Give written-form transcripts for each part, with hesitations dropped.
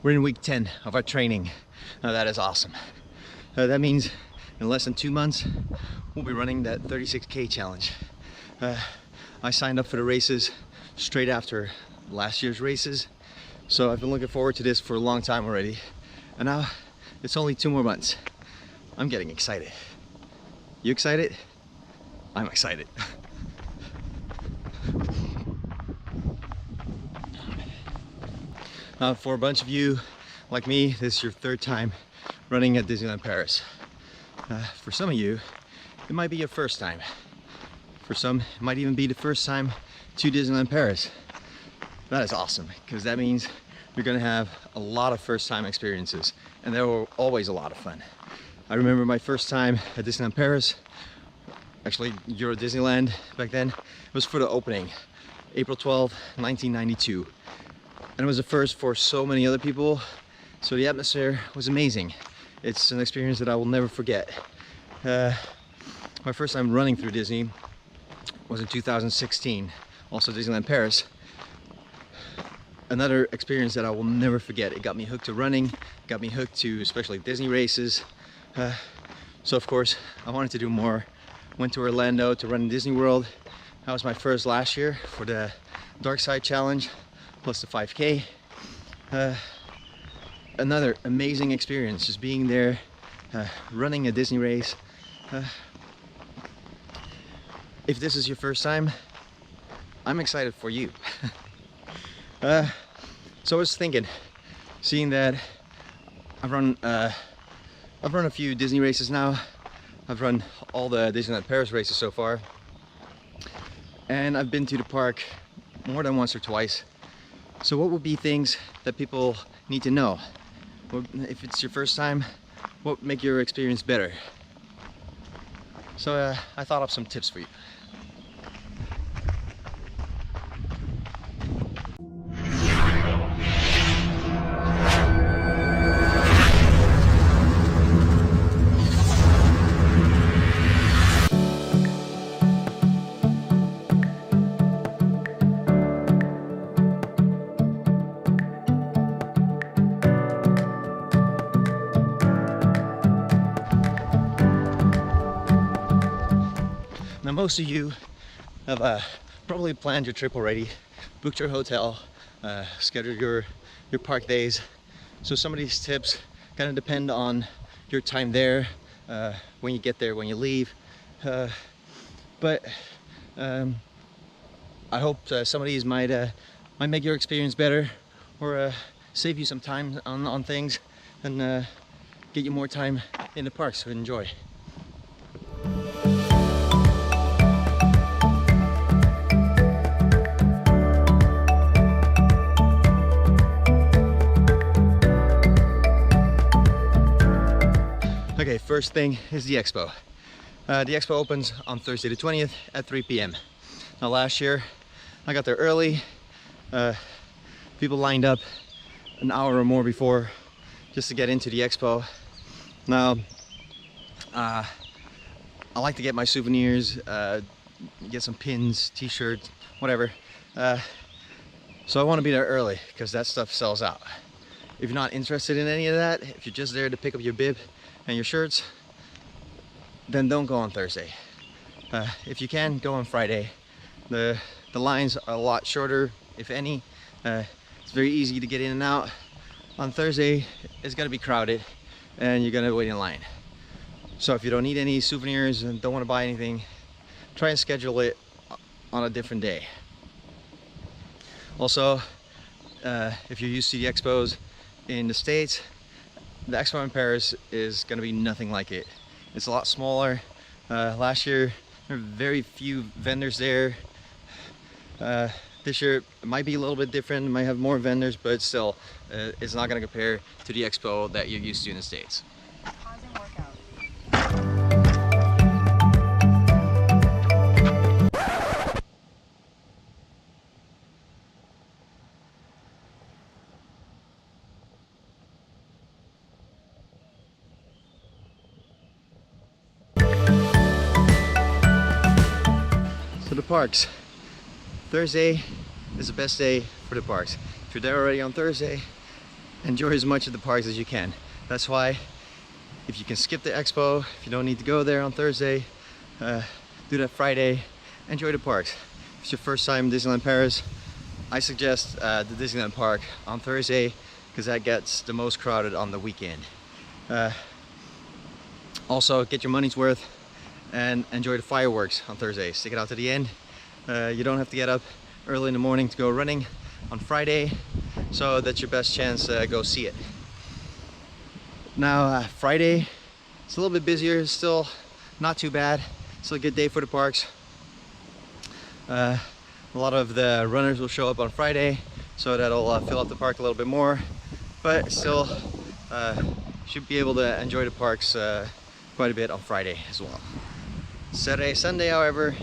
We're in week 10 of our training. Now that is awesome. That means in less than 2 months, we'll be running that 36K challenge. I signed up for the races straight after last year's races. So I've been looking forward to this for a long time already. And now it's only 2 more months. I'm getting excited. You excited? I'm excited. For a bunch of you like me, this is your 3rd time running at Disneyland Paris. For some of you, it might be your 1st time. For some, it might even be the 1st time to Disneyland Paris. That is awesome, because that means you're gonna have a lot of 1st time experiences, and they were always a lot of fun. I remember my 1st time at Disneyland Paris, actually Euro Disneyland back then. It was for the opening, April 12, 1992. And it was the first for so many other people, so the atmosphere was amazing. It's an experience that I will never forget. My 1st time running through Disney was in 2016, also Disneyland Paris. Another experience that I will never forget. It got me hooked to running, got me hooked to especially Disney races. So of course, I wanted to do more. Went to Orlando to run in Disney World. That was my first last year for the Dark Side Challenge, plus the 5K. Another amazing experience, just being there, running a Disney race. If this is your 1st time, I'm excited for you. So I was thinking, seeing that I've run a few Disney races now. I've run all the Disneyland Paris races so far, and I've been to the park more than once or twice. So what would be things that people need to know? If it's your 1st time, what would make your experience better? So I thought up some tips for you. Now most of you have probably planned your trip already, booked your hotel, scheduled your park days. So some of these tips kind of depend on your time there, when you get there, when you leave. But I hope some of these might make your experience better, or save you some time on things, and get you more time in the parks to enjoy. Okay, first thing is the Expo. The Expo opens on Thursday the 20th at 3 p.m. Now last year, I got there early. People lined up an hour or more before just to get into the Expo. Now, I like to get my souvenirs, get some pins, t-shirts, whatever. So I want to be there early because that stuff sells out. If you're not interested in any of that, if you're just there to pick up your bib and your shirts, then don't go on Thursday. If you can, go on Friday. The lines are a lot shorter, if any. It's very easy to get in and out. On Thursday, it's gonna be crowded and you're gonna wait in line. So if you don't need any souvenirs and don't want to buy anything, try and schedule it on a different day. Also, if you're used to the expos in the States, the Expo in Paris is going to be nothing like it. It's a lot smaller. Last year there were very few vendors there. This year it might be a little bit different, it might have more vendors, but still it's not going to compare to the Expo that you're used to in the States. So the parks. Thursday is the best day for the parks. If you're there already on Thursday, enjoy as much of the parks as you can. That's why if you can skip the expo, if you don't need to go there on Thursday, do that Friday, enjoy the parks. If it's your first time in Disneyland Paris, I suggest the Disneyland Park on Thursday because that gets the most crowded on the weekend. Also, get your money's worth and enjoy the fireworks on Thursday. Stick it out to the end. You don't have to get up early in the morning to go running on Friday, so that's your best chance to go see it. Now Friday, it's a little bit busier, still not too bad. Still a good day for the parks. A lot of the runners will show up on Friday, so that'll fill up the park a little bit more, but still should be able to enjoy the parks quite a bit on Friday as well. Saturday, Sunday, however,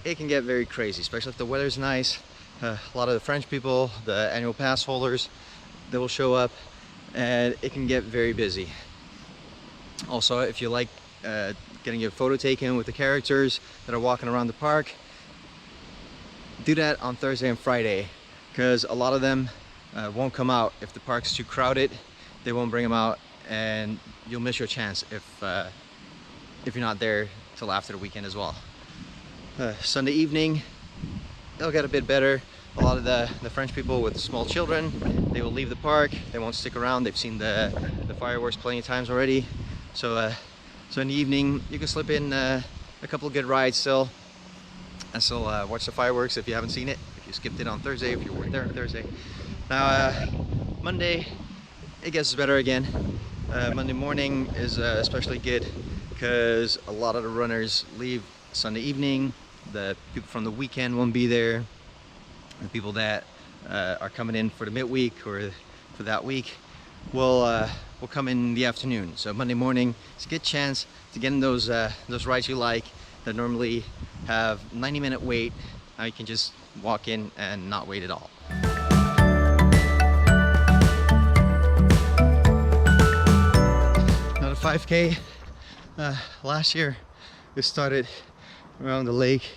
it can get very crazy, especially if the weather's nice. A lot of the French people, the annual pass holders, they will show up and it can get very busy. Also, if you like getting your photo taken with the characters that are walking around the park, do that on Thursday and Friday, because a lot of them won't come out if the park's too crowded. They won't bring them out and you'll miss your chance if you're not there till after the weekend as well. Sunday evening, it'll get a bit better. A lot of the French people with small children, they will leave the park. They won't stick around. They've seen the fireworks plenty of times already. So in the evening, you can slip in a couple of good rides still, and still watch the fireworks if you haven't seen it. If you skipped it on Thursday, if you weren't there on Thursday. Now Monday, it gets better again. Monday morning is especially good because a lot of the runners leave Sunday evening. The people from the weekend won't be there. The people that are coming in for the midweek or for that week will come in the afternoon. So Monday morning, it's a good chance to get in those rides you like that normally have 90-minute wait. Now you can just walk in and not wait at all. Now the 5K, last year we started around the lake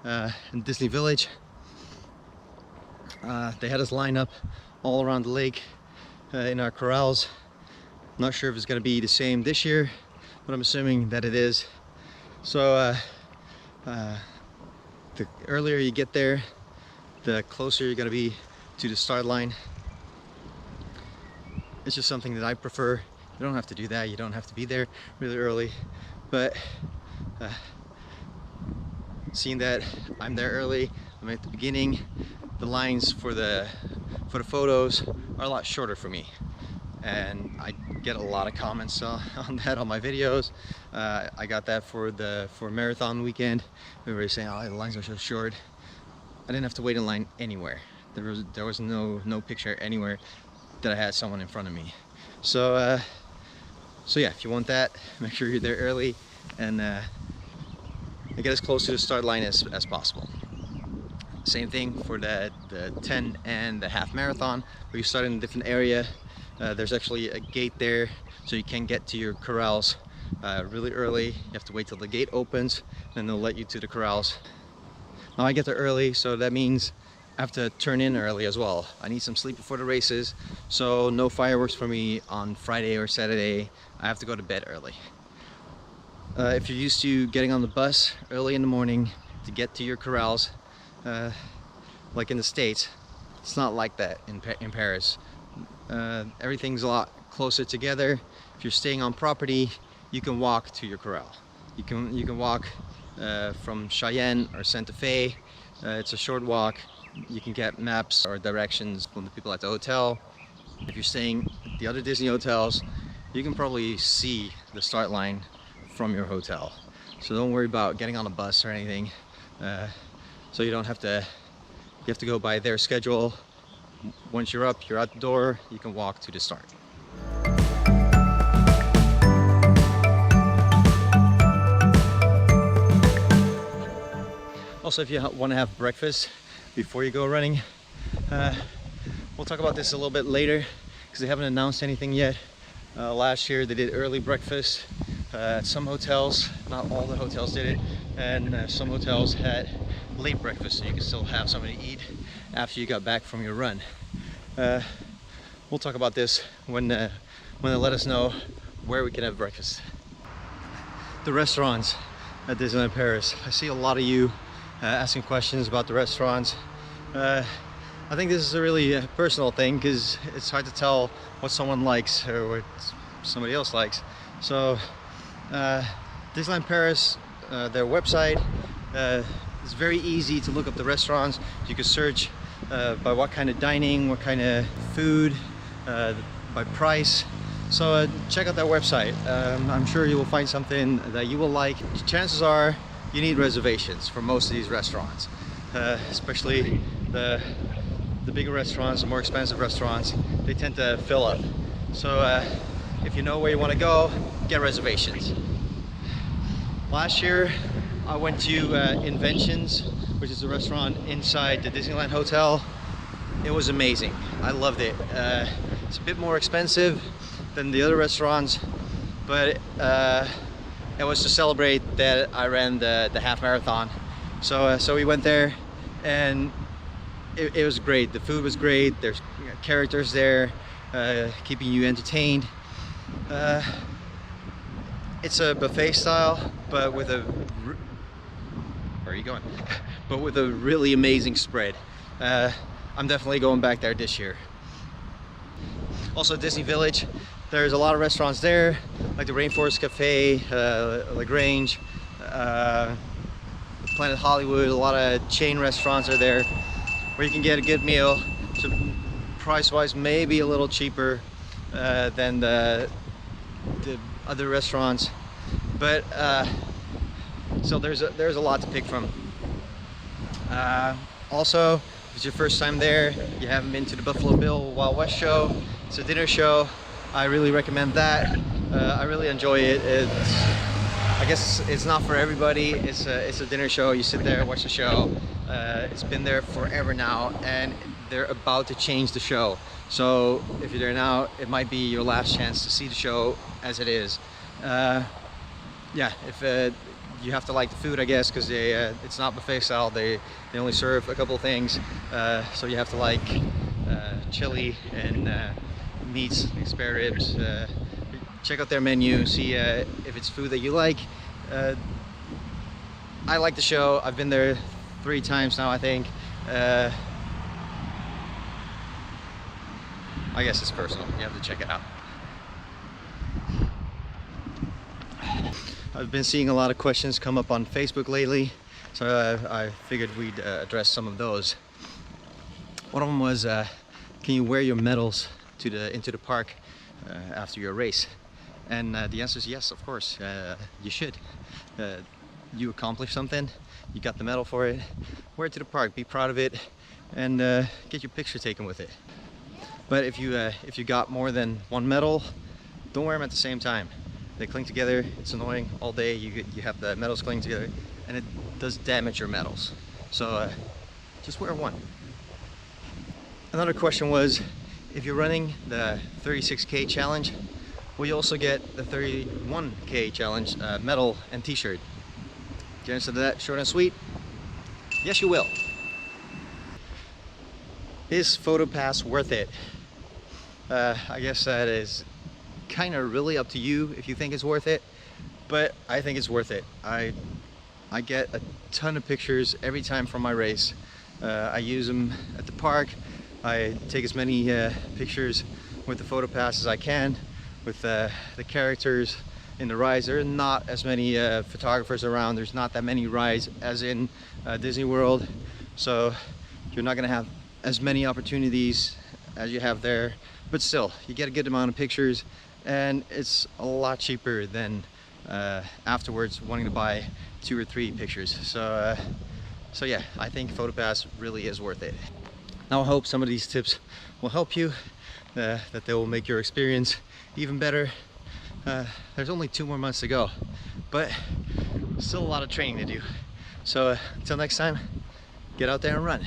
in Disney Village. They had us line up all around the lake in our corrals. Not sure if it's going to be the same this year, but I'm assuming that it is. So the earlier you get there, the closer you're going to be to the start line. It's just something that I prefer. You don't have to do that. You don't have to be there really early, but seeing that I'm there early, I'm at the beginning, the lines for the photos are a lot shorter for me, and I get a lot of comments on that on my videos. I got that for marathon weekend. Everybody saying, "Oh, the lines are so short." I didn't have to wait in line anywhere. There was no picture anywhere that I had someone in front of me. So yeah, if you want that, make sure you're there early and get as close to the start line as possible. Same thing for the 10 and the half marathon, where you start in a different area. There's actually a gate there, so you can get to your corrals really early. You have to wait till the gate opens, and they'll let you to the corrals. Now I get there early, so that means I have to turn in early as well. I need some sleep before the races, so no fireworks for me on Friday or Saturday. I have to go to bed early. If you're used to getting on the bus early in the morning to get to your corrals, like in the States, it's not like that in Paris. Everything's a lot closer together. If you're staying on property, you can walk to your corral. You can walk from Cheyenne or Santa Fe. It's a short walk. You can get maps or directions from the people at the hotel. If you're staying at the other Disney hotels, you can probably see the start line from your hotel. So don't worry about getting on a bus or anything. So you don't have to, you have to go by their schedule. Once you're up, you're out the door, you can walk to the start. Also, if you want to have breakfast before you go running, we'll talk about this a little bit later because they haven't announced anything yet. Last year they did early breakfast at some hotels, not all the hotels did it, and some hotels had late breakfast, so you can still have something to eat after you got back from your run. We'll we'll talk about this when they let us know where we can have breakfast. The restaurants at Disneyland Paris. I see a lot of you asking questions about the restaurants. I think this is a really personal thing because it's hard to tell what someone likes or what somebody else likes. So Disneyland Paris, their website, it's very easy to look up the restaurants. You can search by what kind of dining, what kind of food, by price. So check out that website. I'm sure you will find something that you will like. Chances are you need reservations for most of these restaurants, especially the bigger restaurants, the more expensive restaurants. They tend to fill up. So if you know where you want to go, get reservations. Last year I went to Inventions, which is a restaurant inside the Disneyland Hotel. It was amazing. I loved it. It's a bit more expensive than the other restaurants, but it was to celebrate that I ran the half marathon. So we went there, and it was great. The food was great. There's characters there keeping you entertained. It's a buffet style, but with a where are you going? But with a really amazing spread. I'm definitely going back there this year. Also, Disney Village, there's a lot of restaurants there, like the Rainforest Cafe, LaGrange, Planet Hollywood. A lot of chain restaurants are there where you can get a good meal. So price-wise, maybe a little cheaper than the other restaurants, but so there's a lot to pick from. Also, if it's your first time there, you haven't been to the Buffalo Bill Wild West show, it's a dinner show. I really recommend that. I really enjoy it. I guess it's not for everybody. It's a dinner show. You sit there, watch the show. It's been there forever now, and they're about to change the show. So if you're there now, it might be your last chance to see the show as it is. Yeah, if you have to like the food, I guess, because it's not buffet style. They only serve a couple things, so you have to like chili and meats, spare ribs. Check out their menu, see if it's food that you like. I like the show. I've been there 3 times now, I think. I guess it's personal. You have to check it out. I've been seeing a lot of questions come up on Facebook lately, so I figured we'd address some of those. One of them was, can you wear your medals into the park after your race? And the answer is yes, of course. You should. You accomplished something, you got the medal for it, wear it to the park, be proud of it, and get your picture taken with it. But if you got more than one medal, don't wear them at the same time. They cling together. It's annoying all day. You have the medals clinging together, and it does damage your medals. So just wear one. Another question was, if you're running the 36K challenge, will you also get the 31K challenge medal and t-shirt? The answer to that, short and sweet, yes you will. Is PhotoPass worth it? I guess that is kind of really up to you if you think it's worth it, but I think it's worth it. I get a ton of pictures every time from my race. I use them at the park. I take as many pictures with the PhotoPass as I can with the characters in the rides. There are not as many photographers around. There's not that many rides as in Disney World, so you're not gonna have as many opportunities as you have there, but still you get a good amount of pictures, and it's a lot cheaper than afterwards wanting to buy 2 or 3 pictures. So yeah, I think PhotoPass really is worth it. Now I hope some of these tips will help you, that they will make your experience even better. There's only 2 more months to go, but still a lot of training to do. So until next time, get out there and run.